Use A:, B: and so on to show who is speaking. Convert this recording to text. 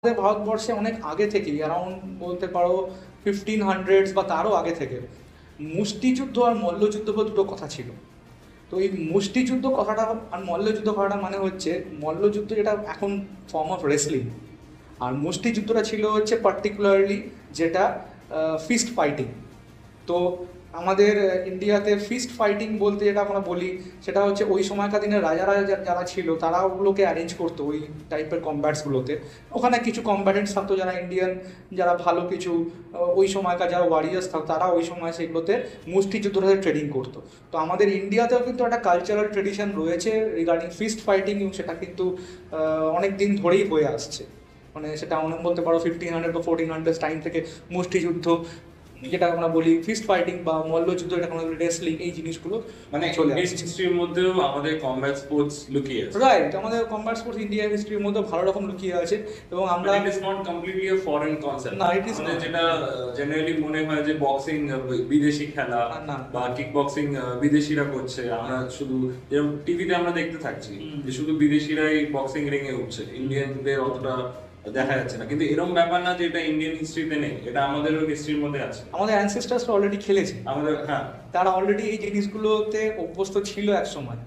A: আমাদের ভারতবর্ষে অনেক আগে থেকেই অ্যারাউন্ড বলতে পারো 1500s বা তারও আগে থেকে মুষ্টিযুদ্ধ আর মল্লযুদ্ধ বলে দুটো কথা ছিল। তো এই মুষ্টিযুদ্ধ কথাটা আর মল্লযুদ্ধ কথাটা মানে হচ্ছে মল্লযুদ্ধ যেটা এখন ফর্ম অফ রেসলিং, আর মুষ্টিযুদ্ধটা ছিল হচ্ছে পার্টিকুলারলি যেটা ফিস্ট ফাইটিং। তো আমাদের ইন্ডিয়াতে ফিস্ট ফাইটিং বলতে যেটা আমরা বলি সেটা হচ্ছে ওই সময়কার দিনে রাজারা যারা ছিল তারা ওগুলোকে অ্যারেঞ্জ করতো ওই টাইপের কম্ব্যাটসগুলোতে। ওখানে কিছু কম্ব্যাটেন্টস থাকতো যারা ইন্ডিয়ান, যারা ভালো কিছু ওই সময়কার যারা ওয়ারিয়ার্স থাকতো তারা ওই সময় সেগুলোতে মুষ্টিযুদ্ধটাতে ট্রেনিং করতো। তো আমাদের ইন্ডিয়াতেও কিন্তু একটা কালচারাল ট্রেডিশন রয়েছে রিগার্ডিং ফিস্ট ফাইটিং, এবং সেটা কিন্তু অনেক দিন ধরেই হয়ে আসছে। মানে সেটা অনেক বলতে পারো 1500 বা 1400 টাইম থেকে মুষ্টিযুদ্ধ যেটা আমরা বলি ফিস্ট ফাইটিং বা মল্লযুদ্ধ, এটা আমরা রেসলিং, এই জিনিসগুলো
B: মানে
A: চলে
B: ইন্ডিয়ান
A: আসছে।
B: হিস্ট্রির মধ্যেও আমাদের কমব্যাট স্পোর্টস লুকিয়ে আছে।
A: রাইট, আমাদের কম্ব্যাট স্পোর্টস ইন্ডিয়ান হিস্ট্রির মধ্যে ভালো রকম লুকিয়ে আছে এবং আমরা
B: it is not completely a foreign concept.
A: না, it is
B: আমাদের
A: not.
B: যেটা জেনারেলি মনে হয় যে বক্সিং বিদেশি খেলা
A: না।
B: বা কিক বক্সিং বিদেশিরা করছে, আমরা শুধু যেরকম টিভিতে আমরা দেখতে থাকছি যে শুধু বিদেশিরাই বক্সিং রিং এ উঠছে, ইন্ডিয়ানদের অতটা দেখা যাচ্ছে না। কিন্তু এরকম ব্যাপার না যে এটা ইন্ডিয়ান হিস্ট্রিতে নেই, এটা আমাদেরও হিস্ট্রির মধ্যে আছে।
A: আমাদের অ্যানসেস্টার্সরা অলরেডি খেলেছে,
B: আমাদের হ্যাঁ
A: তারা অলরেডি এই জিনিসগুলোতে অভ্যস্ত ছিল এক সময়।